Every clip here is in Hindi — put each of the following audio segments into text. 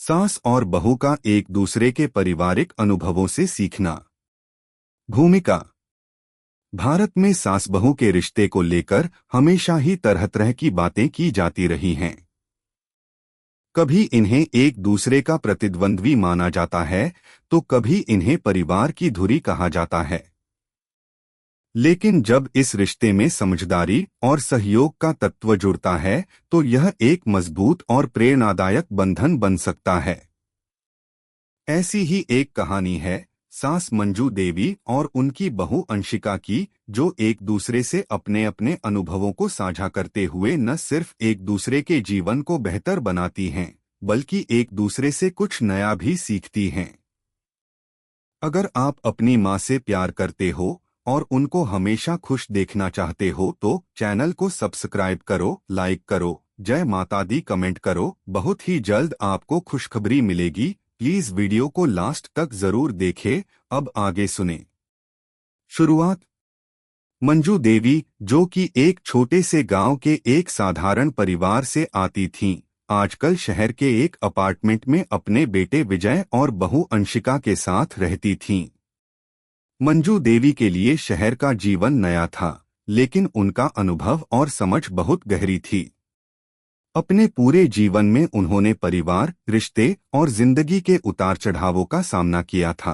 सास और बहू का एक दूसरे के पारिवारिक अनुभवों से सीखना। भूमिका। भारत में सास बहू के रिश्ते को लेकर हमेशा ही तरह तरह की बातें की जाती रही हैं। कभी इन्हें एक दूसरे का प्रतिद्वंद्वी माना जाता है तो कभी इन्हें परिवार की धुरी कहा जाता है। लेकिन जब इस रिश्ते में समझदारी और सहयोग का तत्व जुड़ता है तो यह एक मजबूत और प्रेरणादायक बंधन बन सकता है। ऐसी ही एक कहानी है सास मंजू देवी और उनकी बहू अंशिका की, जो एक दूसरे से अपने अपने अनुभवों को साझा करते हुए न सिर्फ एक दूसरे के जीवन को बेहतर बनाती हैं, बल्कि एक दूसरे से कुछ नया भी सीखती हैं। अगर आप अपनी माँ से प्यार करते हो और उनको हमेशा खुश देखना चाहते हो तो चैनल को सब्सक्राइब करो, लाइक करो, जय माता दी कमेंट करो। बहुत ही जल्द आपको खुशखबरी मिलेगी। प्लीज वीडियो को लास्ट तक जरूर देखें। अब आगे सुने। शुरुआत। मंजू देवी, जो कि एक छोटे से गांव के एक साधारण परिवार से आती थीं, आजकल शहर के एक अपार्टमेंट में अपने बेटे विजय और बहू अंशिका के साथ रहती थीं। मंजू देवी के लिए शहर का जीवन नया था, लेकिन उनका अनुभव और समझ बहुत गहरी थी। अपने पूरे जीवन में उन्होंने परिवार, रिश्ते और जिंदगी के उतार चढ़ावों का सामना किया था।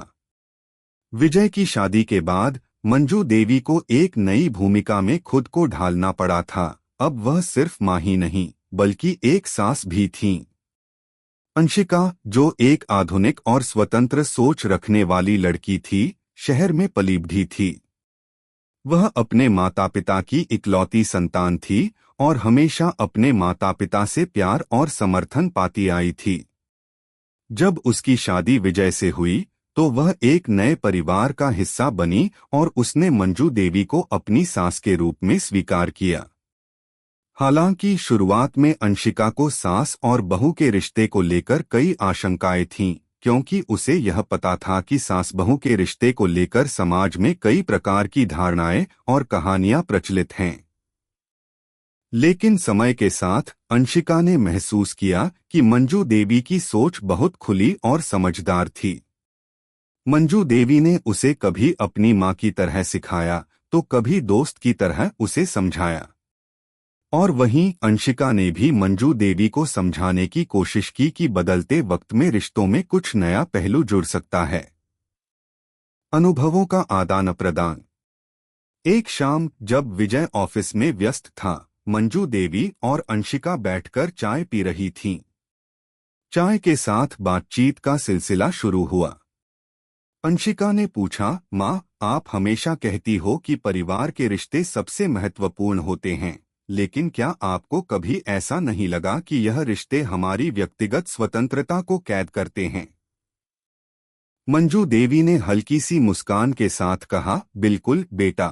विजय की शादी के बाद मंजू देवी को एक नई भूमिका में खुद को ढालना पड़ा था। अब वह सिर्फ मां ही नहीं, बल्कि एक सास भी थीं। अंशिका, जो एक आधुनिक और स्वतंत्र सोच रखने वाली लड़की थी, शहर में पली बढ़ी थी। वह अपने माता पिता की इकलौती संतान थी और हमेशा अपने माता पिता से प्यार और समर्थन पाती आई थी। जब उसकी शादी विजय से हुई तो वह एक नए परिवार का हिस्सा बनी और उसने मंजू देवी को अपनी सास के रूप में स्वीकार किया। हालांकि शुरुआत में अंशिका को सास और बहू के रिश्ते को लेकर कई आशंकाएं थीं, क्योंकि उसे यह पता था कि सास बहू के रिश्ते को लेकर समाज में कई प्रकार की धारणाएं और कहानियां प्रचलित हैं। लेकिन समय के साथ अंशिका ने महसूस किया कि मंजू देवी की सोच बहुत खुली और समझदार थी। मंजू देवी ने उसे कभी अपनी मां की तरह सिखाया तो कभी दोस्त की तरह उसे समझाया। और वहीं अंशिका ने भी मंजू देवी को समझाने की कोशिश की कि बदलते वक्त में रिश्तों में कुछ नया पहलू जुड़ सकता है। अनुभवों का आदान प्रदान। एक शाम जब विजय ऑफिस में व्यस्त था, मंजू देवी और अंशिका बैठकर चाय पी रही थीं। चाय के साथ बातचीत का सिलसिला शुरू हुआ। अंशिका ने पूछा, माँ, आप हमेशा कहती हो कि परिवार के रिश्ते सबसे महत्वपूर्ण होते हैं, लेकिन क्या आपको कभी ऐसा नहीं लगा कि यह रिश्ते हमारी व्यक्तिगत स्वतंत्रता को कैद करते हैं? मंजू देवी ने हल्की सी मुस्कान के साथ कहा, बिल्कुल बेटा,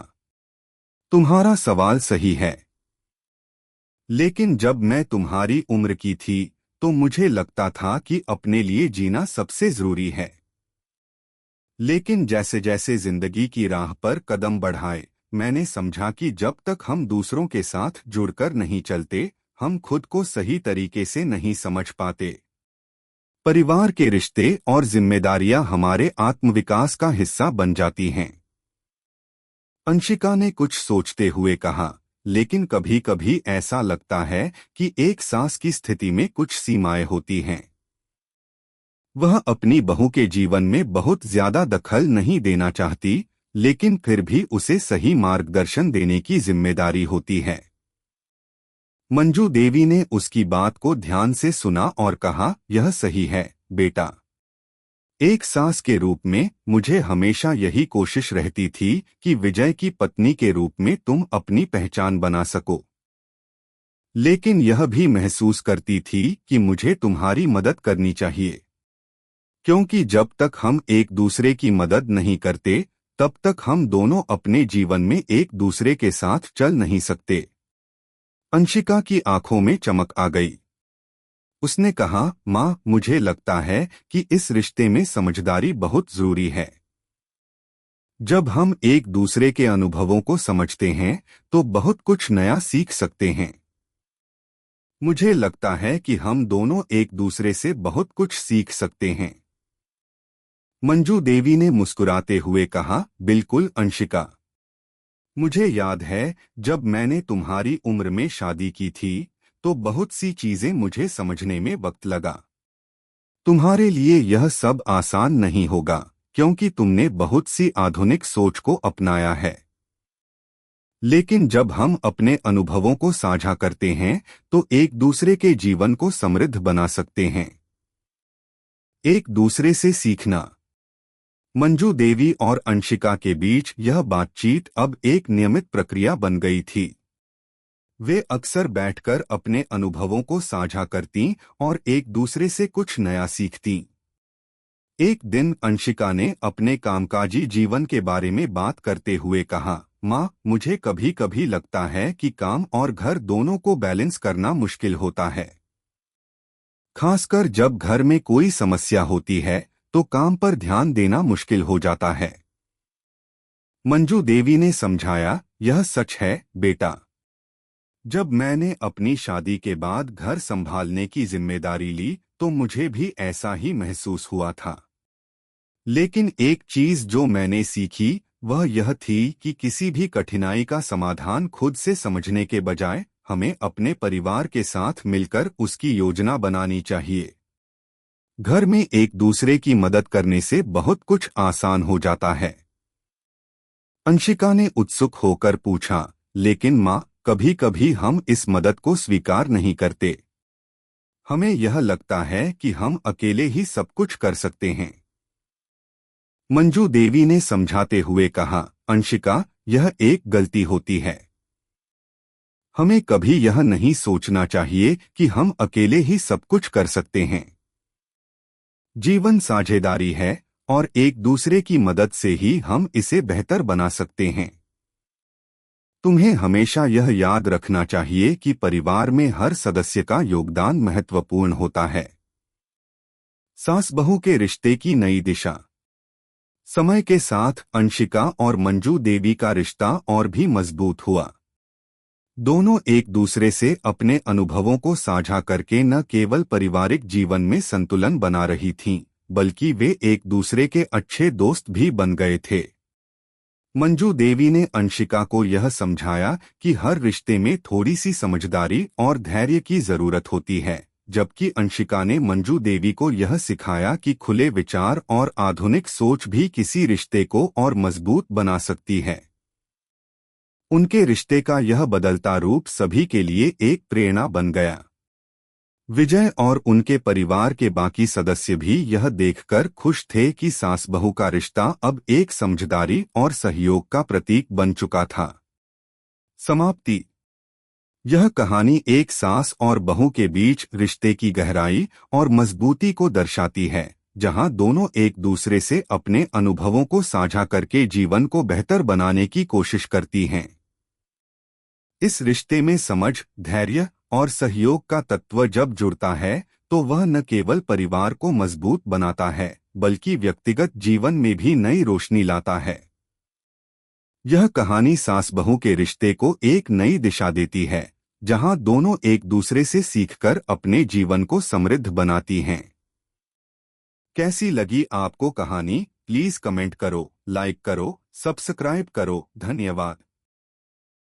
तुम्हारा सवाल सही है। लेकिन जब मैं तुम्हारी उम्र की थी तो मुझे लगता था कि अपने लिए जीना सबसे जरूरी है। लेकिन जैसे जैसे जिंदगी की राह पर कदम बढ़ाए, मैंने समझा कि जब तक हम दूसरों के साथ जुड़कर नहीं चलते, हम खुद को सही तरीके से नहीं समझ पाते। परिवार के रिश्ते और जिम्मेदारियां हमारे आत्मविकास का हिस्सा बन जाती हैं। अंशिका ने कुछ सोचते हुए कहा, लेकिन कभी कभी ऐसा लगता है कि एक सास की स्थिति में कुछ सीमाएं होती हैं। वह अपनी बहू के जीवन में बहुत ज्यादा दखल नहीं देना चाहती, लेकिन फिर भी उसे सही मार्गदर्शन देने की जिम्मेदारी होती है। मंजू देवी ने उसकी बात को ध्यान से सुना और कहा, यह सही है बेटा। एक सास के रूप में मुझे हमेशा यही कोशिश रहती थी कि विजय की पत्नी के रूप में तुम अपनी पहचान बना सको। लेकिन यह भी महसूस करती थी कि मुझे तुम्हारी मदद करनी चाहिए, क्योंकि जब तक हम एक दूसरे की मदद नहीं करते, तब तक हम दोनों अपने जीवन में एक दूसरे के साथ चल नहीं सकते। अंशिका की आंखों में चमक आ गई। उसने कहा, माँ, मुझे लगता है कि इस रिश्ते में समझदारी बहुत जरूरी है। जब हम एक दूसरे के अनुभवों को समझते हैं तो बहुत कुछ नया सीख सकते हैं। मुझे लगता है कि हम दोनों एक दूसरे से बहुत कुछ सीख सकते हैं। मंजू देवी ने मुस्कुराते हुए कहा, बिल्कुल अंशिका। मुझे याद है जब मैंने तुम्हारी उम्र में शादी की थी तो बहुत सी चीजें मुझे समझने में वक्त लगा। तुम्हारे लिए यह सब आसान नहीं होगा क्योंकि तुमने बहुत सी आधुनिक सोच को अपनाया है। लेकिन जब हम अपने अनुभवों को साझा करते हैं तो एक दूसरे के जीवन को समृद्ध बना सकते हैं। एक दूसरे से सीखना। मंजू देवी और अंशिका के बीच यह बातचीत अब एक नियमित प्रक्रिया बन गई थी। वे अक्सर बैठकर अपने अनुभवों को साझा करतीं और एक दूसरे से कुछ नया सीखतीं। एक दिन अंशिका ने अपने कामकाजी जीवन के बारे में बात करते हुए कहा, माँ, मुझे कभी कभी लगता है कि काम और घर दोनों को बैलेंस करना मुश्किल होता है। खासकर जब घर में कोई समस्या होती है तो काम पर ध्यान देना मुश्किल हो जाता है। मंजू देवी ने समझाया, यह सच है बेटा। जब मैंने अपनी शादी के बाद घर संभालने की जिम्मेदारी ली तो मुझे भी ऐसा ही महसूस हुआ था। लेकिन एक चीज जो मैंने सीखी वह यह थी कि किसी भी कठिनाई का समाधान खुद से समझने के बजाय हमें अपने परिवार के साथ मिलकर उसकी योजना बनानी चाहिए। घर में एक दूसरे की मदद करने से बहुत कुछ आसान हो जाता है। अंशिका ने उत्सुक होकर पूछा, लेकिन माँ, कभी कभी हम इस मदद को स्वीकार नहीं करते। हमें यह लगता है कि हम अकेले ही सब कुछ कर सकते हैं। मंजू देवी ने समझाते हुए कहा, अंशिका, यह एक गलती होती है। हमें कभी यह नहीं सोचना चाहिए कि हम अकेले ही सब कुछ कर सकते हैं। जीवन साझेदारी है और एक दूसरे की मदद से ही हम इसे बेहतर बना सकते हैं। तुम्हें हमेशा यह याद रखना चाहिए कि परिवार में हर सदस्य का योगदान महत्वपूर्ण होता है। सास बहू के रिश्ते की नई दिशा। समय के साथ अंशिका और मंजू देवी का रिश्ता और भी मजबूत हुआ। दोनों एक दूसरे से अपने अनुभवों को साझा करके न केवल पारिवारिक जीवन में संतुलन बना रही थीं, बल्कि वे एक दूसरे के अच्छे दोस्त भी बन गए थे। मंजू देवी ने अंशिका को यह समझाया कि हर रिश्ते में थोड़ी सी समझदारी और धैर्य की जरूरत होती है, जबकि अंशिका ने मंजू देवी को यह सिखाया कि खुले विचार और आधुनिक सोच भी किसी रिश्ते को और मजबूत बना सकती है। उनके रिश्ते का यह बदलता रूप सभी के लिए एक प्रेरणा बन गया। विजय और उनके परिवार के बाकी सदस्य भी यह देखकर खुश थे कि सास बहू का रिश्ता अब एक समझदारी और सहयोग का प्रतीक बन चुका था। समाप्ति। यह कहानी एक सास और बहू के बीच रिश्ते की गहराई और मजबूती को दर्शाती है, जहां दोनों एक दूसरे से अपने अनुभवों को साझा करके जीवन को बेहतर बनाने की कोशिश करती हैं। इस रिश्ते में समझ, धैर्य और सहयोग का तत्व जब जुड़ता है तो वह न केवल परिवार को मजबूत बनाता है बल्कि व्यक्तिगत जीवन में भी नई रोशनी लाता है। यह कहानी सास बहू के रिश्ते को एक नई दिशा देती है, जहां दोनों एक दूसरे से सीखकर अपने जीवन को समृद्ध बनाती हैं। कैसी लगी आपको कहानी? प्लीज कमेंट करो, लाइक करो, सब्सक्राइब करो। धन्यवाद।